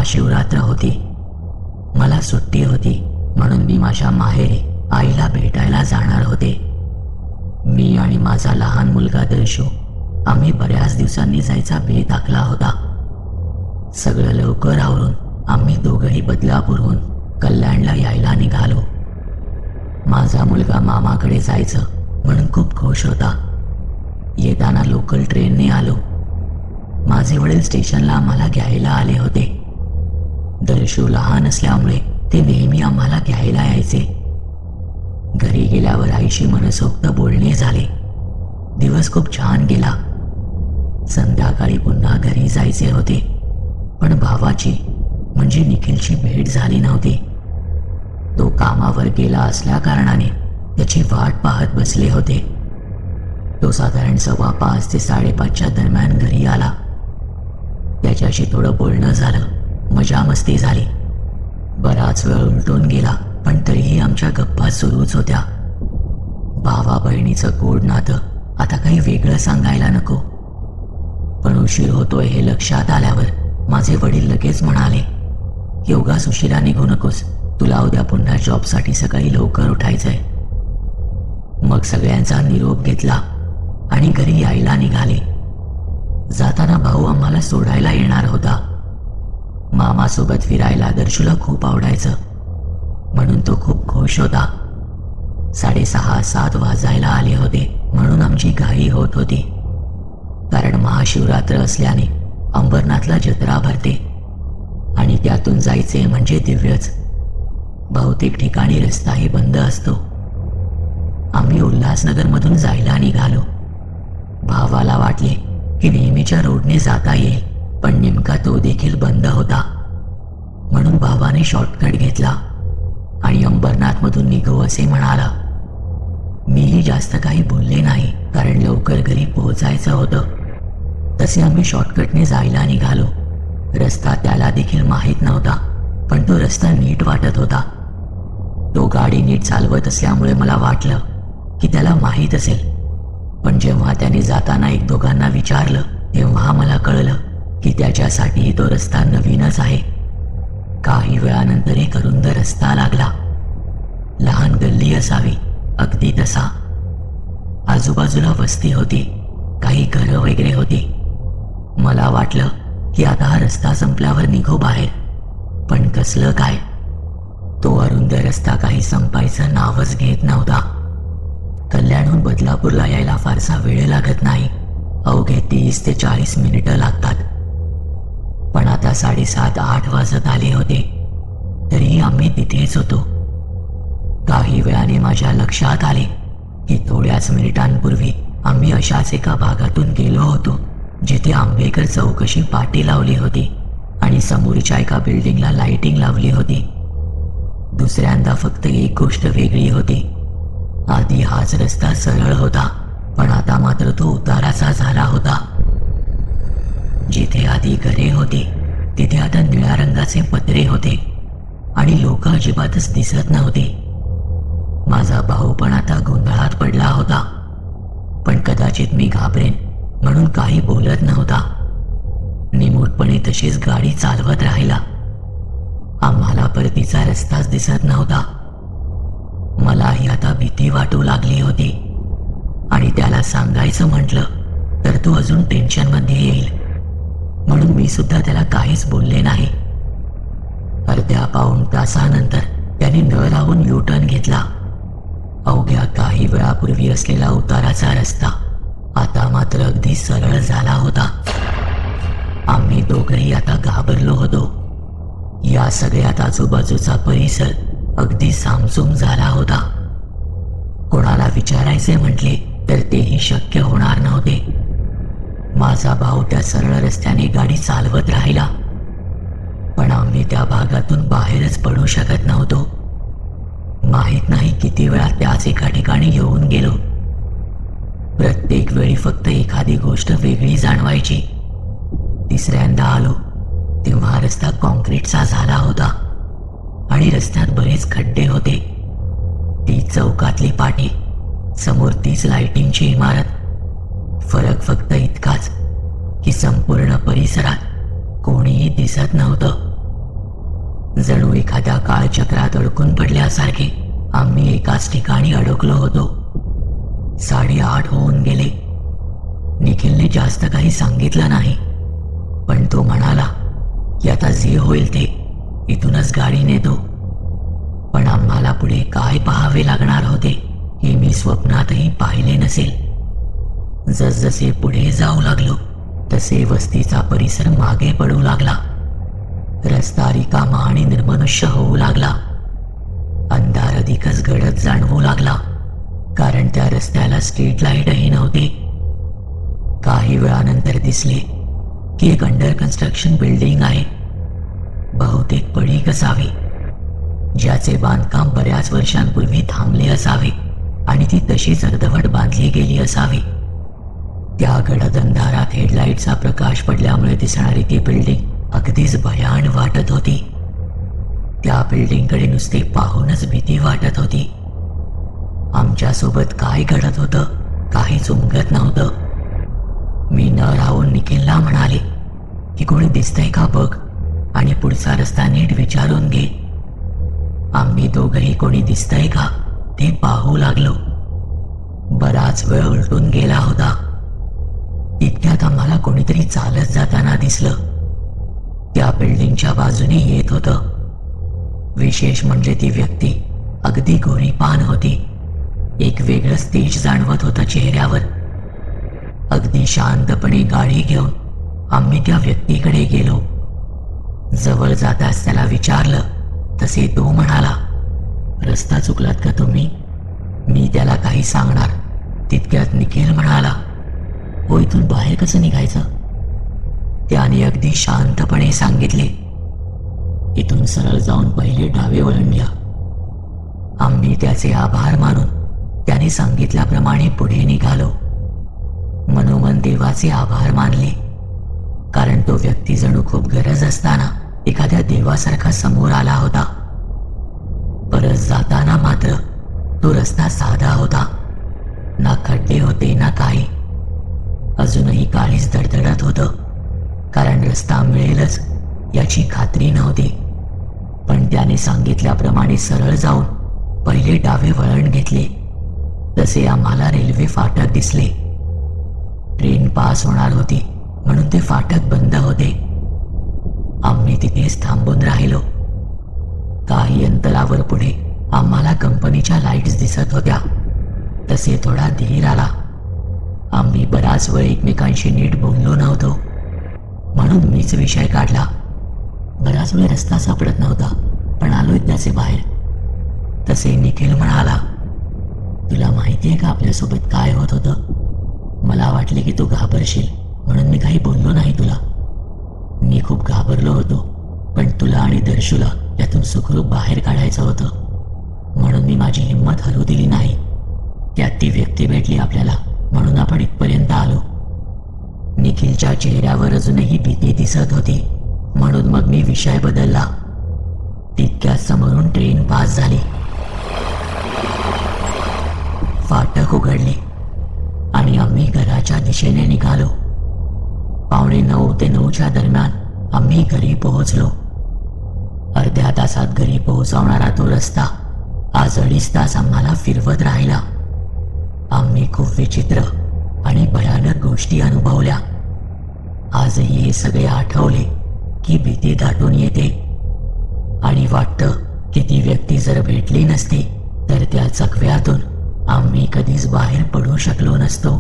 महाशिवरात्र होती. मला सुट्टी होती म्हणून मी माझ्या माहेरी आईला भेटायला जाणार होते. मी आणि माझा लहान मुलगा दर्शू आम्ही बऱ्याच दिवसांनी जायचा बेत आखला होता. सगळं लवकर आवरून आम्ही दोघंही बदलापूरहून कल्याणला यायला निघालो. माझा मुलगा मामाकडे जायचं म्हणून खूप खुश होता. येताना लोकल ट्रेनने आलो. माझे वडील स्टेशनला आम्हाला घ्यायला आले होते. दर्शू लहान असल्यामुळे ते नेहमी आम्हाला घ्यायला यायचे. घरी गेल्यावर आईशी मनसोक्त बोलणे झाले. दिवस खूप छान गेला. संध्याकाळी पुन्हा घरी जायचे होते, पण भावाची म्हणजे निखिलची भेट झाली नव्हती. तो कामावर गेला असल्या कारणाने त्याची वाट पाहत बसले होते. तो साधारण 5:15 ते 5:30च्या दरम्यान घरी आला. त्याच्याशी थोडं बोलणं झालं, मजा मस्ती झाली. बराच वेळ उलटून गेला, पण तरीही आमच्या गप्पा सुरूच होत्या. भावा बहिणीचं गोड नातं आता काही वेगळं सांगायला नको. पण उशीर होतोय हे लक्षात आल्यावर माझे वडील लगेच म्हणाले की उगाच उशिरा निघू नकोस, तुला उद्या पुन्हा जॉबसाठी सकाळी लवकर उठायचंय. मग सगळ्यांचा निरोप घेतला आणि घरी यायला निघाले. जाताना भाऊ आम्हाला सोडायला येणार होता. मामासोबत फिरायला दर्शूला खूप आवडायचं म्हणून तो खूप खुश होता. 6:30-7 वाजायला आले होते म्हणून आमची घाई होत होती. कारण महाशिवरात्र असल्याने अंबरनाथला जत्रा भरते आणि त्यातून जायचे म्हणजे दिव्यच. बहुतेक ठिकाणी रस्ताही बंद असतो. आम्ही उल्हासनगरमधून जायला निघालो. भावाला वाटले की नेहमीच्या रोडने जाता येईल, पण नेमका तो देखील बंद होता. म्हणून भावाने शॉर्टकट घेतला आणि अंबरनाथमधून निघू असे म्हणाला. मीही जास्त काही बोलले नाही, कारण लवकर घरी पोहोचायचं होतं. तसे आम्ही शॉर्टकटने जायला निघालो. रस्ता त्याला देखील माहीत नव्हता, पण तो रस्ता नीट वाटत होता. तो गाडी नीट चालवत असल्यामुळे मला वाटलं की त्याला माहीत असेल. पण जेव्हा त्याने जाताना 1-2 विचारलं तेव्हा मला कळलं की त्याच्यासाठी तो रस्ता नवीनच आहे. काही वेळानंतर एक अरुंद रस्ता लागला. लहान गल्ली असावी, अगदी तसा. आजूबाजूला वस्ती होती, काही घरं वगैरे होती. मला वाटलं की आता हा रस्ता संपल्यावर निघू बाहेर, पण कसलं काय. तो अरुंद रस्ता काही संपायचं नावच घेत नव्हता. कल्याणहून बदलापूरला यायला फारसा वेळ लागत नाही, अवघे 30 ते 40 मिनिटं लागतात. पण आता 7:30-8 वाजत आले होते, तरीही आम्ही तिथेच होतो. काही वेळाने माझ्या लक्षात आले की थोड्याच मिनिटांपूर्वी आम्ही अशाच एका भागातून गेलो होतो जिथे आंबेकर चौकशी पाटी लावली होती आणि समोरच्या एका बिल्डिंगला लाइटिंग लावली होती. दुसऱ्यांदा फक्त एक गोष्ट वेगळी होती. आधी हाच रस्ता सरळ होता, पण आता मात्र तो उताराचा झाला होता. जिथे आधी घरे होती तिथे आता निळ्या रंगाचे पत्रे होते आणि लोक अजिबातच दिसत नव्हती. माझा भाऊ पण आता गोंधळात पडला होता, पण कदाचित मी घाबरेन म्हणून काही बोलत नव्हता. निमूटपणे तशीच गाडी चालवत राहिला. आम्हाला परतीचा रस्ताच दिसत नव्हता. मलाही आता भीती वाटू लागली होती आणि त्याला सांगायचं म्हटलं तर तो अजून टेन्शनमध्ये येईल, म्हणून मी सुद्धा त्याला काहीच बोलले नाही. अर्ध्या पाऊण तासानंतर त्याने न लावून U-टर्न घेतला. अवघ्या काही वेळापूर्वी असलेला उताराचा रस्ता आता मात्र अगदी सरळ झाला होता. आम्ही दोघंही आता घाबरलो होतो. या सगळ्यात आजूबाजूचा परिसर अगदी सामसूम झाला होता. कोणाला विचारायचे म्हटले तर तेही शक्य होणार नव्हते. माझा भाऊ त्या सरळ रस्त्याने गाडी चालवत राहिला, पण आम्ही त्या भागातून बाहेरच पडू शकत नव्हतो. माहित नाही किती वेळा त्याच एका ठिकाणी येऊन गेलो. प्रत्येक वेळी फक्त एखादी गोष्ट वेगळी जाणवायची. तिसऱ्यांदा आलो तेव्हा रस्ता कॉन्क्रीटचा झाला होता आणि रस्त्यात बरेच खड्डे होते. ती चौकातली पाटी, समोर तीच लाइटिंगची इमारत. फरक फक्त इतकाच की संपूर्ण परिसरात कोणीही दिसत नव्हतं. जणू एखाद्या काळचक्रात अडकून पडल्यासारखे आम्ही एकाच ठिकाणी अडकलो होतो. 8:30 होऊन गेले. निखिलने जास्त काही सांगितलं नाही, पण तो म्हणाला की आता जे होईल ते इथूनच गाडी नेतो. पण आम्हाला पुढे काय पाहावे लागणार होते हे मी स्वप्नातही पाहिले नसेल. जसजसे पुढे जाऊ लागलो तसे वस्तीचा परिसर मागे पडू लागला. रस्ता रिकामा आणि निर्मनुष्य होऊ लागला. अंधार अधिकच गडद जाणवू लागला, कारण त्या रस्त्याला स्ट्रीट लाईटही नव्हते. काही वेळानंतर दिसले की एक अंडर कन्स्ट्रक्शन बिल्डिंग आहे. बहुतेक पडीक असावी, ज्याचे बांधकाम बऱ्याच वर्षांपूर्वी थांबले असावे आणि ती तशीच अर्धवट बांधली गेली असावी. त्या गडद अंधारात हेडलाईटचा प्रकाश पडल्यामुळे दिसणारी ती बिल्डिंग अगदीच भयान वाटत होती. त्या बिल्डिंगकडे नुसते पाहूनच भीती वाटत होती. आमच्यासोबत काय घडत होतं काहीच उमगत नव्हतं. मी न राहून निखिलला म्हणाले की कोणी दिसतंय का बघ आणि पुढचा रस्ता नीट विचारून घे. आम्ही दोघंही कोणी दिसतंय का ते पाहू लागलो. बराच वेळ उलटून गेला होता. इतक्यात आम्हाला कोणीतरी चालत जाताना दिसलं. त्या बिल्डिंगच्या बाजूने येत होतं. विशेष म्हणजे ती व्यक्ती अगदी गोरीपान होती. एक वेगळंच तेज जाणवत होतं चेहऱ्यावर. अगदी शांतपणे गाडी घेऊन आम्ही त्या व्यक्तीकडे गेलो. जवळ जाताच त्याला विचारलं तसे तो म्हणाला, रस्ता चुकलात का तुम्ही? मी त्याला काही सांगणार तितक्यात निखिल म्हणाला, हो, इथून बाहेर कसं निघायचं? त्याने अगदी शांतपणे सांगितले, इथून सरळ जाऊन पहिले डावे वळण घ्या. आम्ही त्याचे आभार मानून त्याने सांगितल्याप्रमाणे पुढे निघालो. मनोमन देवाचे आभार मानले, कारण तो व्यक्ती जणू खूप गरज असताना एखाद्या देवासारखा समोर आला होता. परत जाताना मात्र तो रस्ता साधा होता. ना खड्डे होते ना काही. अजूनही काळीच धडधडत होतं, कारण रस्ता मिळेलच याची खात्री नव्हती. पण त्याने सांगितल्याप्रमाणे सरळ जाऊन पहिले डावे वळण घेतले. तसे आम्हाला रेल्वे फाटक दिसले. ट्रेन पास होणार होती म्हणून ते फाटक बंद होते. आम्ही तिथेच थांबून राहिलो. काही अंतरावर पुढे आम्हाला कंपनीच्या लाईट्स दिसत होत्या. तसे थोडा धीर आला. आम्ही बराच वेळ एकमेकांशी नीट बोललो नव्हतो, म्हणून मीच विषय काढला. बराच वेळ रस्ता सापडत नव्हता, पण आलोय त्याचे बाहेर. तसे निखिल म्हणाला, तुला माहितीये का आपल्यासोबत काय होत होतं? मला वाटले की तू घाबरशील म्हणून मी काही बोललो नाही तुला. मी खूप घाबरलो होतो, पण तुला आणि दर्शूला यातून सुखरूप बाहेर काढायचं होतं, म्हणून मी माझी हिंमत हलू दिली नाही. त्यात ती व्यक्ती भेटली आपल्याला, म्हणून आपण इथपर्यंत आलो. निखिलच्या चेहऱ्यावर अजूनही भीती दिसत होती, म्हणून मग मी विषय बदलला. तितक्यात समोरून ट्रेन पास झाली. फाटक उघडले आणि आम्ही घराच्या दिशेने निघालो. 8:45 ते 9च्या दरम्यान आम्ही घरी पोहोचलो. अर्ध्या तासात घरी पोहोचवणारा तो रस्ता आज 2.5 तास आम्हाला फिरवत राहिला. आम्ही खूप विचित्र आणि भयानक गोष्टी अनुभवल्या. आजही हे सगळे आठवले की भीती दाटून येते आणि वाटतं की ती व्यक्ती जर भेटली नसती तर त्या चकव्यातून आम्ही कधीच बाहेर पडू शकलो नसतो.